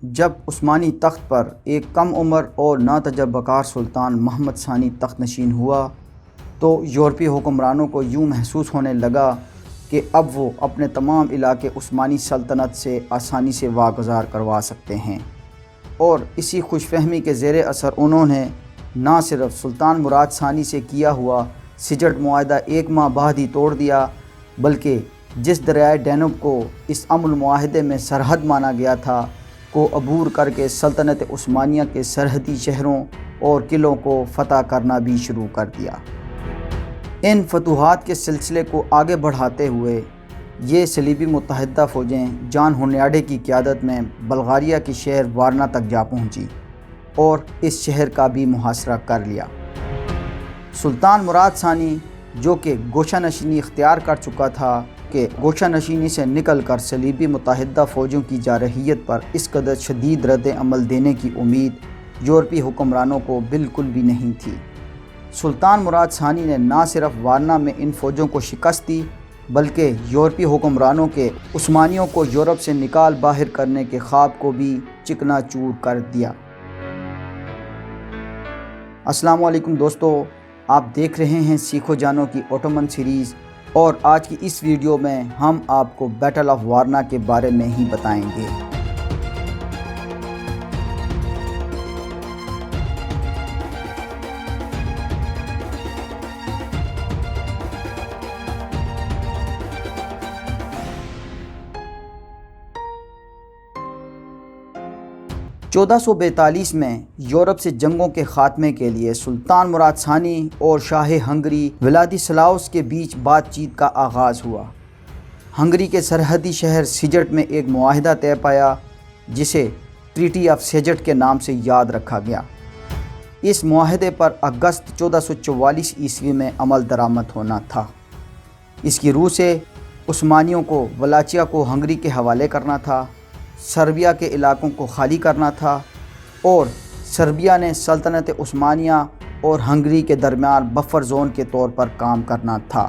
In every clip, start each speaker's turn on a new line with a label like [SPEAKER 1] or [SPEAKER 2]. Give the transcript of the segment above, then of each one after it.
[SPEAKER 1] جب عثمانی تخت پر ایک کم عمر اور ناتجربہ کار سلطان محمد ثانی تخت نشین ہوا تو یورپی حکمرانوں کو یوں محسوس ہونے لگا کہ اب وہ اپنے تمام علاقے عثمانی سلطنت سے آسانی سے واگزار کروا سکتے ہیں، اور اسی خوش فہمی کے زیر اثر انہوں نے نہ صرف سلطان مراد ثانی سے کیا ہوا سجٹ معاہدہ ایک ماہ بعد ہی توڑ دیا، بلکہ جس دریائے ڈینوب کو اس امن معاہدے میں سرحد مانا گیا تھا کو عبور کر کے سلطنت عثمانیہ کے سرحدی شہروں اور قلعوں کو فتح کرنا بھی شروع کر دیا۔ ان فتوحات کے سلسلے کو آگے بڑھاتے ہوئے یہ صلیبی متحدہ فوجیں جان ہونیاڈے کی قیادت میں بلغاریہ کے شہر وارنا تک جا پہنچی اور اس شہر کا بھی محاصرہ کر لیا۔ سلطان مراد ثانی جو کہ گوشہ نشینی اختیار کر چکا تھا کہ گوشہ نشینی سے نکل کر صلیبی متحدہ فوجوں کی جارحیت پر اس قدر شدید رد عمل دینے کی امید یورپی حکمرانوں کو بالکل بھی نہیں تھی۔ سلطان مراد ثانی نے نہ صرف وارنا میں ان فوجوں کو شکست دی بلکہ یورپی حکمرانوں کے عثمانیوں کو یورپ سے نکال باہر کرنے کے خواب کو بھی چکنا چور کر دیا۔ السلام علیکم دوستو، آپ دیکھ رہے ہیں سیکھو جانو کی اوٹومن سیریز، اور آج کی اس ویڈیو میں ہم آپ کو بیٹل آف وارنا کے بارے میں ہی بتائیں گے۔ 1442 میں یورپ سے جنگوں کے خاتمے کے لیے سلطان مراد ثانی اور شاہ ہنگری ولادیسلاؤس کے بیچ بات چیت کا آغاز ہوا۔ ہنگری کے سرحدی شہر سجٹ میں ایک معاہدہ طے پایا جسے ٹریٹی آف سجٹ کے نام سے یاد رکھا گیا۔ اس معاہدے پر اگست 1444 عیسوی میں عمل درآمد ہونا تھا۔ اس کی روح سے عثمانیوں کو ولاچیا کو ہنگری کے حوالے کرنا تھا، سربیا کے علاقوں کو خالی کرنا تھا، اور سربیا نے سلطنت عثمانیہ اور ہنگری کے درمیان بفر زون کے طور پر کام کرنا تھا۔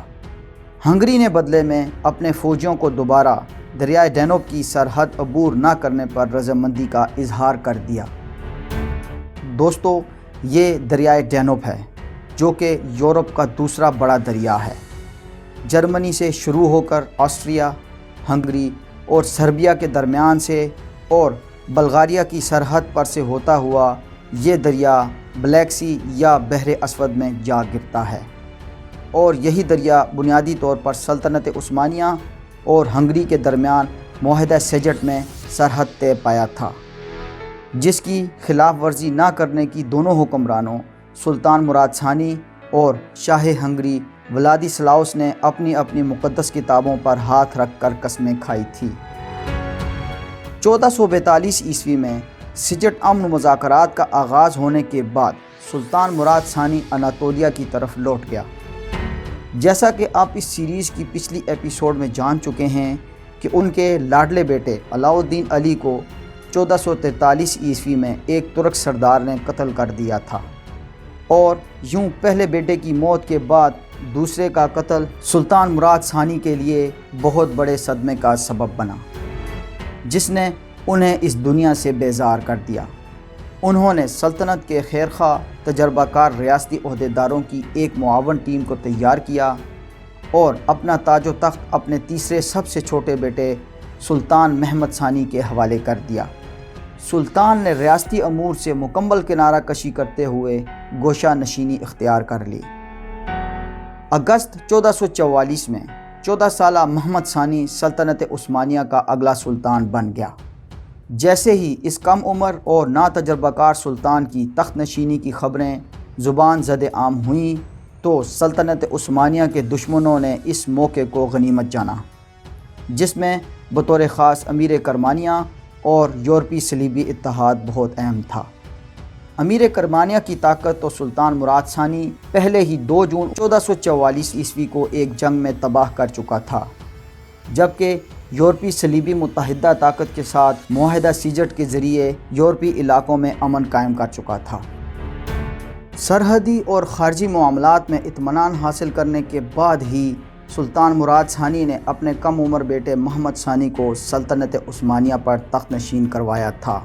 [SPEAKER 1] ہنگری نے بدلے میں اپنے فوجیوں کو دوبارہ دریائے ڈینوب کی سرحد عبور نہ کرنے پر رضامندی کا اظہار کر دیا۔ دوستو، یہ دریائے ڈینوب ہے جو کہ یورپ کا دوسرا بڑا دریا ہے۔ جرمنی سے شروع ہو کر آسٹریا، ہنگری اور سربیا کے درمیان سے اور بلغاریہ کی سرحد پر سے ہوتا ہوا یہ دریا بلیک سی یا بحر اسود میں جا گرتا ہے، اور یہی دریا بنیادی طور پر سلطنت عثمانیہ اور ہنگری کے درمیان معاہدہ سجٹ میں سرحد طے پایا تھا، جس کی خلاف ورزی نہ کرنے کی دونوں حکمرانوں سلطان مراد ثانی اور شاہ ہنگری ولادیسلاؤس نے اپنی اپنی مقدس کتابوں پر ہاتھ رکھ کر قسمیں کھائی تھی۔ 1442 عیسوی میں سجٹ امن مذاکرات کا آغاز ہونے کے بعد سلطان مراد ثانی اناطولیہ کی طرف لوٹ گیا۔ جیسا کہ آپ اس سیریز کی پچھلی ایپیسوڈ میں جان چکے ہیں کہ ان کے لاڈلے بیٹے علاء الدین علی کو 1443 عیسوی میں ایک ترک سردار نے قتل کر دیا تھا، اور یوں پہلے بیٹے کی موت کے بعد دوسرے کا قتل سلطان مراد ثانی کے لیے بہت بڑے صدمے کا سبب بنا، جس نے انہیں اس دنیا سے بیزار کر دیا۔ انہوں نے سلطنت کے خیرخواہ تجربہ کار ریاستی عہدیداروں کی ایک معاون ٹیم کو تیار کیا اور اپنا تاج و تخت اپنے تیسرے سب سے چھوٹے بیٹے سلطان محمد ثانی کے حوالے کر دیا۔ سلطان نے ریاستی امور سے مکمل کنارہ کشی کرتے ہوئے گوشہ نشینی اختیار کر لی۔ اگست 1444 میں 14 سالہ محمد ثانی سلطنت عثمانیہ کا اگلا سلطان بن گیا۔ جیسے ہی اس کم عمر اور ناتجربہ کار سلطان کی تخت نشینی کی خبریں زبان زد عام ہوئیں تو سلطنت عثمانیہ کے دشمنوں نے اس موقع کو غنیمت جانا، جس میں بطور خاص امیر کرمانیہ اور یورپی صلیبی اتحاد بہت اہم تھا۔ امیر کرمانیہ کی طاقت تو سلطان مراد ثانی پہلے ہی 2 جون 1444 عیسوی کو ایک جنگ میں تباہ کر چکا تھا، جبکہ یورپی صلیبی متحدہ طاقت کے ساتھ معاہدہ سجٹ کے ذریعے یورپی علاقوں میں امن قائم کر چکا تھا۔ سرحدی اور خارجی معاملات میں اطمینان حاصل کرنے کے بعد ہی سلطان مراد ثانی نے اپنے کم عمر بیٹے محمد ثانی کو سلطنت عثمانیہ پر تخت نشین کروایا تھا۔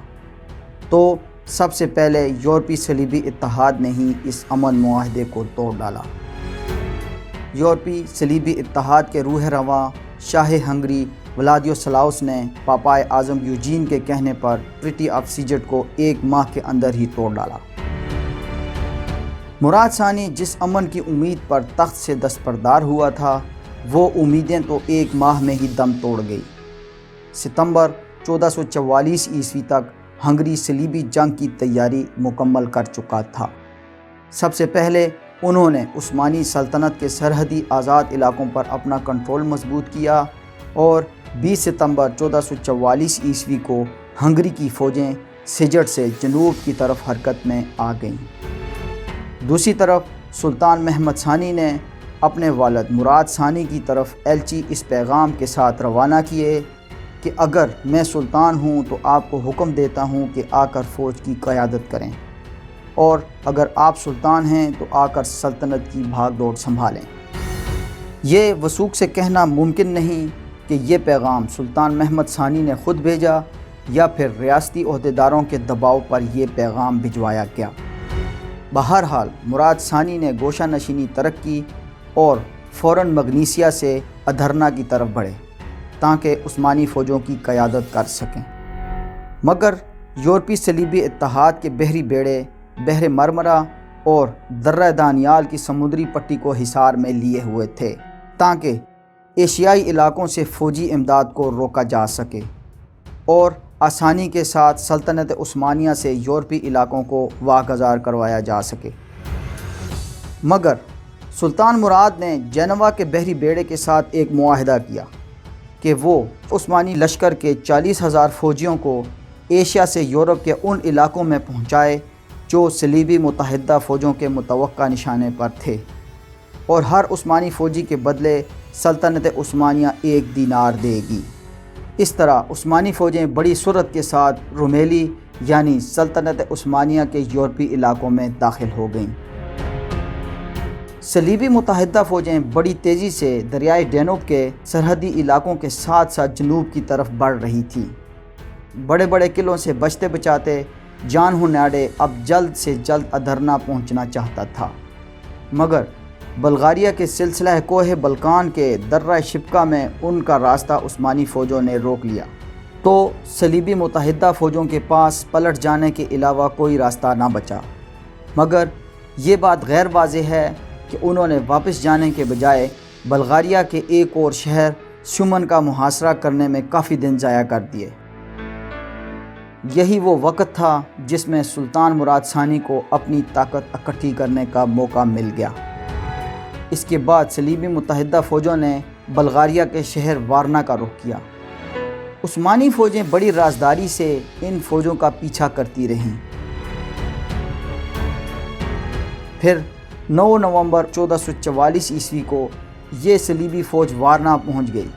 [SPEAKER 1] تو سب سے پہلے یورپی صلیبی اتحاد نے ہی اس امن معاہدے کو توڑ ڈالا۔ یورپی صلیبی اتحاد کے روح رواں شاہ ہنگری ولادیسلاؤس نے پاپائے اعظم یوجین کے کہنے پر ٹریٹی آف سیجٹ کو 1 ماہ کے اندر ہی توڑ ڈالا۔ مراد ثانی جس امن کی امید پر تخت سے دستبردار ہوا تھا، وہ امیدیں تو 1 ماہ میں ہی دم توڑ گئی۔ ستمبر 1444 عیسوی تک ہنگری صلیبی جنگ کی تیاری مکمل کر چکا تھا۔ سب سے پہلے انہوں نے عثمانی سلطنت کے سرحدی آزاد علاقوں پر اپنا کنٹرول مضبوط کیا اور 20 ستمبر 1444 عیسوی کو ہنگری کی فوجیں سجٹ سے جنوب کی طرف حرکت میں آ گئیں۔ دوسری طرف سلطان محمد ثانی نے اپنے والد مراد ثانی کی طرف ایلچی اس پیغام کے ساتھ روانہ کیے کہ اگر میں سلطان ہوں تو آپ کو حکم دیتا ہوں کہ آ کر فوج کی قیادت کریں، اور اگر آپ سلطان ہیں تو آ کر سلطنت کی بھاگ دوڑ سنبھالیں۔ یہ وثوق سے کہنا ممکن نہیں کہ یہ پیغام سلطان محمد ثانی نے خود بھیجا یا پھر ریاستی عہدیداروں کے دباؤ پر یہ پیغام بھجوایا گیا۔ بہرحال مراد ثانی نے گوشہ نشینی ترک کی اور فوراً مگنیسیا سے ادھرنا کی طرف بڑھے تاکہ عثمانی فوجوں کی قیادت کر سکیں، مگر یورپی صلیبی اتحاد کے بحری بیڑے بحر مرمرا اور درہ دانیال کی سمندری پٹی کو حصار میں لیے ہوئے تھے تاکہ ایشیائی علاقوں سے فوجی امداد کو روکا جا سکے اور آسانی کے ساتھ سلطنت عثمانیہ سے یورپی علاقوں کو واگزار کروایا جا سکے۔ مگر سلطان مراد نے جینوا کے بحری بیڑے کے ساتھ ایک معاہدہ کیا کہ وہ عثمانی لشکر کے 40,000 فوجیوں کو ایشیا سے یورپ کے ان علاقوں میں پہنچائے جو صلیبی متحدہ فوجوں کے متوقع نشانے پر تھے، اور ہر عثمانی فوجی کے بدلے سلطنت عثمانیہ 1 دینار دے گی۔ اس طرح عثمانی فوجیں بڑی سرعت کے ساتھ رومیلی یعنی سلطنت عثمانیہ کے یورپی علاقوں میں داخل ہو گئیں۔ صلیبی متحدہ فوجیں بڑی تیزی سے دریائے ڈینوب کے سرحدی علاقوں کے ساتھ ساتھ جنوب کی طرف بڑھ رہی تھیں۔ بڑے بڑے قلعوں سے بچتے بچاتے جان ہنیاڈے اب جلد سے جلد ادھرنا پہنچنا چاہتا تھا، مگر بلغاریہ کے سلسلہ کوہ بلقان کے درہ شپکا میں ان کا راستہ عثمانی فوجوں نے روک لیا، تو صلیبی متحدہ فوجوں کے پاس پلٹ جانے کے علاوہ کوئی راستہ نہ بچا۔ مگر یہ بات غیر واضح ہے کہ انہوں نے واپس جانے کے بجائے بلغاریہ کے ایک اور شہر شومن کا محاصرہ کرنے میں کافی دن ضائع کر دیے۔ یہی وہ وقت تھا جس میں سلطان مراد ثانی کو اپنی طاقت اکٹھی کرنے کا موقع مل گیا۔ اس کے بعد صلیبی متحدہ فوجوں نے بلغاریہ کے شہر وارنا کا رخ کیا۔ عثمانی فوجیں بڑی رازداری سے ان فوجوں کا پیچھا کرتی رہیں۔ پھر 9 نومبر 1444 عیسوی کو یہ صلیبی فوج وارنا پہنچ گئی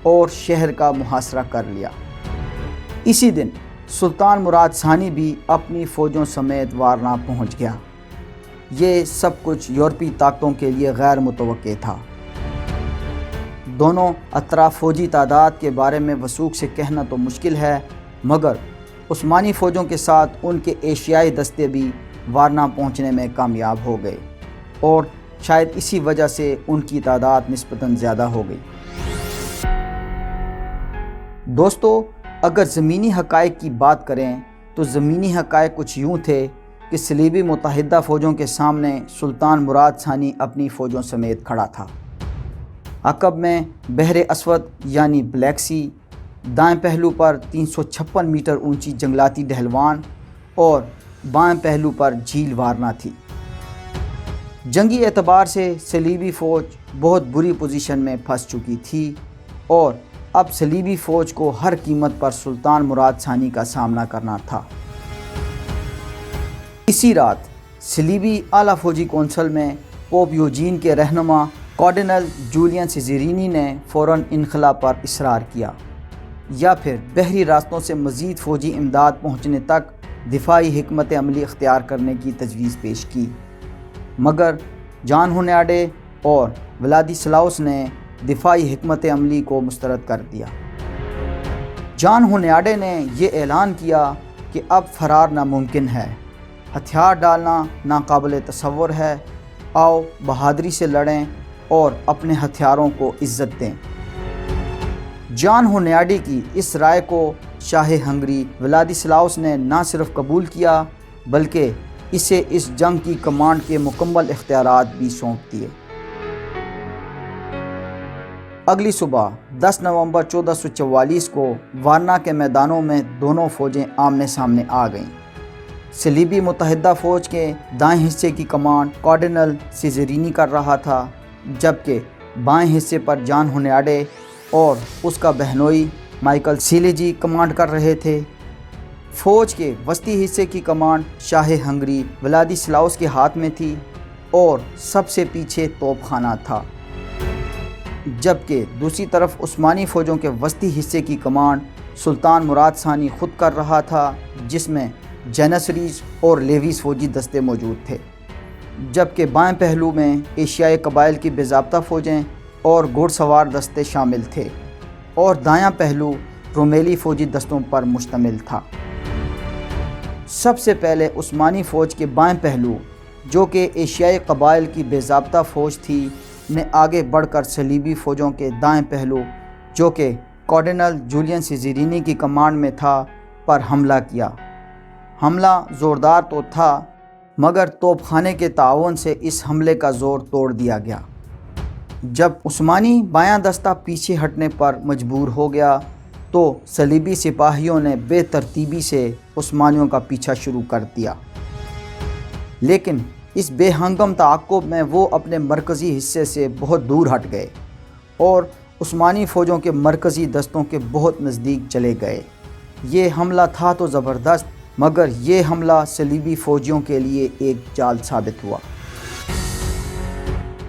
[SPEAKER 1] اور شہر کا محاصرہ کر لیا۔ اسی دن سلطان مراد ثانی بھی اپنی فوجوں سمیت وارنا پہنچ گیا۔ یہ سب کچھ یورپی طاقتوں کے لیے غیر متوقع تھا۔ دونوں اطراف فوجی تعداد کے بارے میں وثوق سے کہنا تو مشکل ہے، مگر عثمانی فوجوں کے ساتھ ان کے ایشیائی دستے بھی وارنا پہنچنے میں کامیاب ہو گئے، اور شاید اسی وجہ سے ان کی تعداد نسبتاً زیادہ ہو گئی۔ دوستو، اگر زمینی حقائق کی بات کریں تو زمینی حقائق کچھ یوں تھے کہ صلیبی متحدہ فوجوں کے سامنے سلطان مراد ثانی اپنی فوجوں سمیت کھڑا تھا۔ عقب میں بحر اسود یعنی بلیک سی، دائیں پہلو پر 356 میٹر اونچی جنگلاتی ڈھلوان اور بائیں پہلو پر جھیل وارنا تھی۔ جنگی اعتبار سے صلیبی فوج بہت بری پوزیشن میں پھنس چکی تھی، اور اب صلیبی فوج کو ہر قیمت پر سلطان مراد ثانی کا سامنا کرنا تھا۔ اسی رات صلیبی اعلیٰ فوجی کونسل میں پوپ یوجین کے رہنما کارڈنل جولین سیزرینی نے فوراً انخلا پر اصرار کیا، یا پھر بحری راستوں سے مزید فوجی امداد پہنچنے تک دفاعی حکمت عملی اختیار کرنے کی تجویز پیش کی، مگر جان ہنیاڈے اور ولادیسلاؤس نے دفاعی حکمت عملی کو مسترد کر دیا۔ جان ہنیاڈے نے یہ اعلان کیا کہ اب فرار ناممکن ہے، ہتھیار ڈالنا ناقابل تصور ہے، آؤ بہادری سے لڑیں اور اپنے ہتھیاروں کو عزت دیں۔ جان ہونیاڈی کی اس رائے کو شاہ ہنگری ولادیسلاؤس نے نہ صرف قبول کیا بلکہ اسے اس جنگ کی کمانڈ کے مکمل اختیارات بھی سونپ دیے۔ اگلی صبح 10 نومبر 1444 کو وارنا کے میدانوں میں دونوں فوجیں آمنے سامنے آ گئیں۔ صلیبی متحدہ فوج کے دائیں حصے کی کمانڈ کارڈنل سیزرینی کر رہا تھا، جبکہ بائیں حصے پر جان ہونیاڈے اور اس کا بہنوئی مائیکل سیلیجی کمانڈ کر رہے تھے۔ فوج کے وسطی حصے کی کمانڈ شاہ ہنگری ولادیسلاؤس کے ہاتھ میں تھی اور سب سے پیچھے توپ خانہ تھا، جبکہ دوسری طرف عثمانی فوجوں کے وسطی حصے کی کمانڈ سلطان مراد ثانی خود کر رہا تھا، جس میں جینسریز اور لیویز فوجی دستے موجود تھے، جبکہ بائیں پہلو میں ایشیائی قبائل کی بے ضابطہ فوجیں اور گھوڑ سوار دستے شامل تھے، اور دایاں پہلو رومیلی فوجی دستوں پر مشتمل تھا۔ سب سے پہلے عثمانی فوج کے بائیں پہلو، جو کہ ایشیائی قبائل کی بے ضابطہ فوج تھی، نے آگے بڑھ کر صلیبی فوجوں کے دائیں پہلو، جو کہ کارڈنل جولین سیزرینی کی کمانڈ میں تھا، پر حملہ کیا۔ حملہ زوردار تو تھا، مگر توپ خانے کے تعاون سے اس حملے کا زور توڑ دیا گیا۔ جب عثمانی بایاں دستہ پیچھے ہٹنے پر مجبور ہو گیا تو صلیبی سپاہیوں نے بے ترتیبی سے عثمانیوں کا پیچھا شروع کر دیا، لیکن اس بے ہنگم تعاقب میں وہ اپنے مرکزی حصے سے بہت دور ہٹ گئے اور عثمانی فوجوں کے مرکزی دستوں کے بہت نزدیک چلے گئے۔ یہ حملہ تھا تو زبردست، مگر یہ حملہ صلیبی فوجیوں کے لیے ایک جال ثابت ہوا۔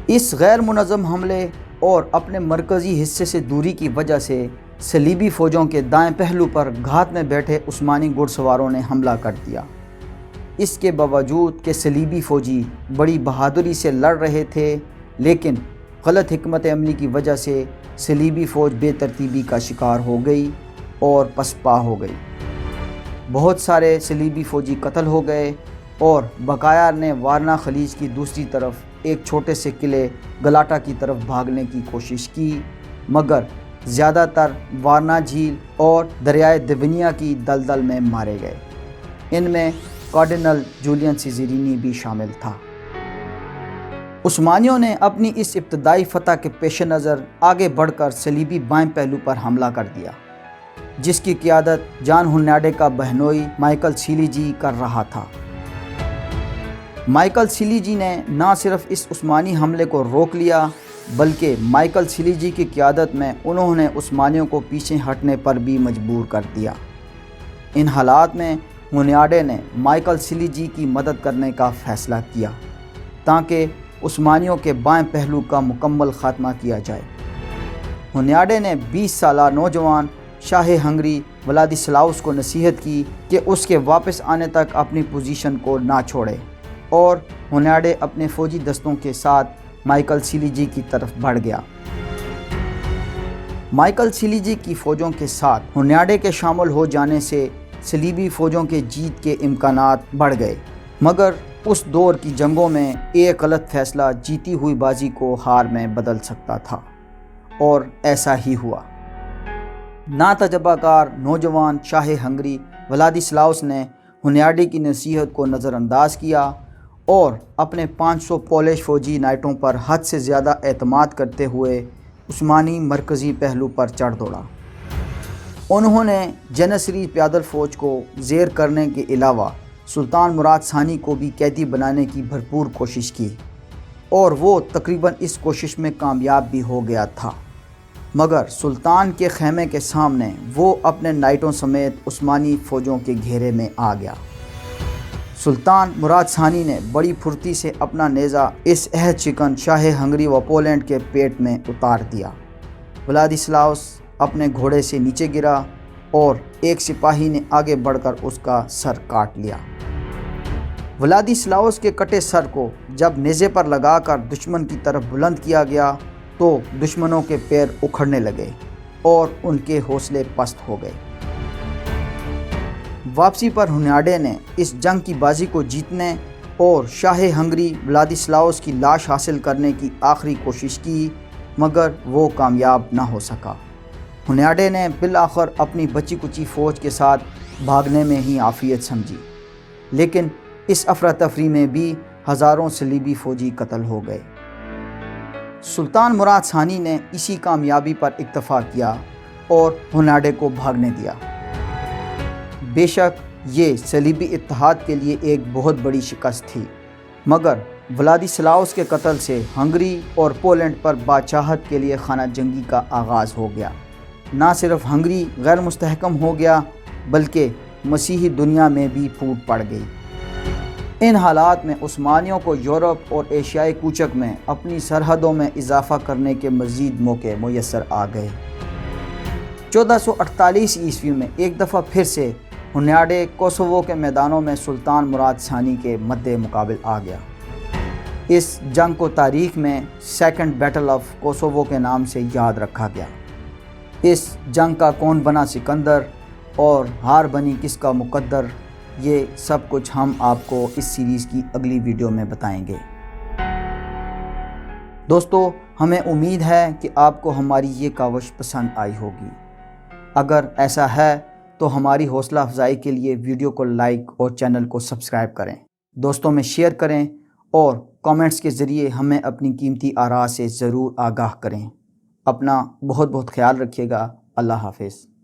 [SPEAKER 1] اس غیر منظم حملے اور اپنے مرکزی حصے سے دوری کی وجہ سے صلیبی فوجوں کے دائیں پہلو پر گھات میں بیٹھے عثمانی گھڑ سواروں نے حملہ کر دیا۔ اس کے باوجود کہ صلیبی فوجی بڑی بہادری سے لڑ رہے تھے، لیکن غلط حکمت عملی کی وجہ سے صلیبی فوج بے ترتیبی کا شکار ہو گئی اور پسپا ہو گئی۔ بہت سارے صلیبی فوجی قتل ہو گئے اور بقایا نے وارنا خلیج کی دوسری طرف ایک چھوٹے سے قلعے گلاٹا کی طرف بھاگنے کی کوشش کی، مگر زیادہ تر وارنا جھیل اور دریائے دیونیا کی دلدل میں مارے گئے۔ ان میں کارڈنل جولین سیزرینی بھی شامل تھا۔ عثمانیوں نے اپنی اس ابتدائی فتح کے پیش نظر آگے بڑھ کر صلیبی بائیں پہلو پر حملہ کر دیا، جس کی قیادت جان ہونیاڈے کا بہنوئی مائیکل سیلیجی کر رہا تھا۔ مائیکل سیلیجی نے نہ صرف اس عثمانی حملے کو روک لیا، بلکہ مائیکل سیلیجی کی قیادت میں انہوں نے عثمانیوں کو پیچھے ہٹنے پر بھی مجبور کر دیا۔ ان حالات میں ہونیاڈے نے مائیکل سیلیجی کی مدد کرنے کا فیصلہ کیا تاکہ عثمانیوں کے بائیں پہلو کا مکمل خاتمہ کیا جائے۔ ہونیاڈے نے 20 سالہ نوجوان شاہ ہنگری ولادیسلاؤس کو نصیحت کی کہ اس کے واپس آنے تک اپنی پوزیشن کو نہ چھوڑے، اور ہونیاڈے اپنے فوجی دستوں کے ساتھ مائیکل سیلیجی کی طرف بڑھ گیا۔ مائیکل سیلیجی کی فوجوں کے ساتھ ہونیاڈے کے شامل ہو جانے سے صلیبی فوجوں کے جیت کے امکانات بڑھ گئے، مگر اس دور کی جنگوں میں ایک غلط فیصلہ جیتی ہوئی بازی کو ہار میں بدل سکتا تھا، اور ایسا ہی ہوا۔ ناتجربہ کار نوجوان شاہ ہنگری ولادیسلاؤس نے ہونیاڈے کی نصیحت کو نظر انداز کیا اور اپنے 500 پولش فوجی نائٹوں پر حد سے زیادہ اعتماد کرتے ہوئے عثمانی مرکزی پہلو پر چڑھ دوڑا۔ انہوں نے جینسری پیادل فوج کو زیر کرنے کے علاوہ سلطان مراد ثانی کو بھی قیدی بنانے کی بھرپور کوشش کی، اور وہ تقریباً اس کوشش میں کامیاب بھی ہو گیا تھا، مگر سلطان کے خیمے کے سامنے وہ اپنے نائٹوں سمیت عثمانی فوجوں کے گھیرے میں آ گیا۔ سلطان مراد ثانی نے بڑی پھرتی سے اپنا نیزہ اس عہد شکن شاہ ہنگری و پولینڈ کے پیٹ میں اتار دیا۔ ولادیسلاؤس اپنے گھوڑے سے نیچے گرا اور ایک سپاہی نے آگے بڑھ کر اس کا سر کاٹ لیا۔ ولادیسلاؤس کے کٹے سر کو جب نیزے پر لگا کر دشمن کی طرف بلند کیا گیا تو دشمنوں کے پیر اکھڑنے لگے اور ان کے حوصلے پست ہو گئے۔ واپسی پر ہنیاڈے نے اس جنگ کی بازی کو جیتنے اور شاہ ہنگری ولادیسلاوس کی لاش حاصل کرنے کی آخری کوشش کی، مگر وہ کامیاب نہ ہو سکا۔ ہنیاڈے نے بالآخر اپنی بچی کچی فوج کے ساتھ بھاگنے میں ہی عافیت سمجھی، لیکن اس افراتفری میں بھی ہزاروں صلیبی فوجی قتل ہو گئے۔ سلطان مراد ثانی نے اسی کامیابی پر اکتفا کیا اور ہنیاڈے کو بھاگنے دیا۔ بے شک یہ صلیبی اتحاد کے لیے ایک بہت بڑی شکست تھی، مگر ولادیسلاوس کے قتل سے ہنگری اور پولینڈ پر بادشاہت کے لیے خانہ جنگی کا آغاز ہو گیا۔ نہ صرف ہنگری غیر مستحکم ہو گیا بلکہ مسیحی دنیا میں بھی پھوٹ پڑ گئی۔ ان حالات میں عثمانیوں کو یورپ اور ایشیائی کوچک میں اپنی سرحدوں میں اضافہ کرنے کے مزید موقع میسر آ گئے۔ 1448 عیسوی میں ایک دفعہ پھر سے ہنیاڈے کوسوو کے میدانوں میں سلطان مراد ثانی کے مد مقابل آ گیا۔ اس جنگ کو تاریخ میں سیکنڈ بیٹل آف کوسوو کے نام سے یاد رکھا گیا۔ اس جنگ کا کون بنا سکندر اور ہار بنی کس کا مقدر، یہ سب کچھ ہم آپ کو اس سیریز کی اگلی ویڈیو میں بتائیں گے۔ دوستو، ہمیں امید ہے کہ آپ کو ہماری یہ کاوش پسند آئی ہوگی۔ اگر ایسا ہے تو ہماری حوصلہ افزائی کے لیے ویڈیو کو لائک اور چینل کو سبسکرائب کریں، دوستوں میں شیئر کریں اور کامنٹس کے ذریعے ہمیں اپنی قیمتی آراء سے ضرور آگاہ کریں۔ اپنا بہت بہت خیال رکھیے گا۔ اللہ حافظ۔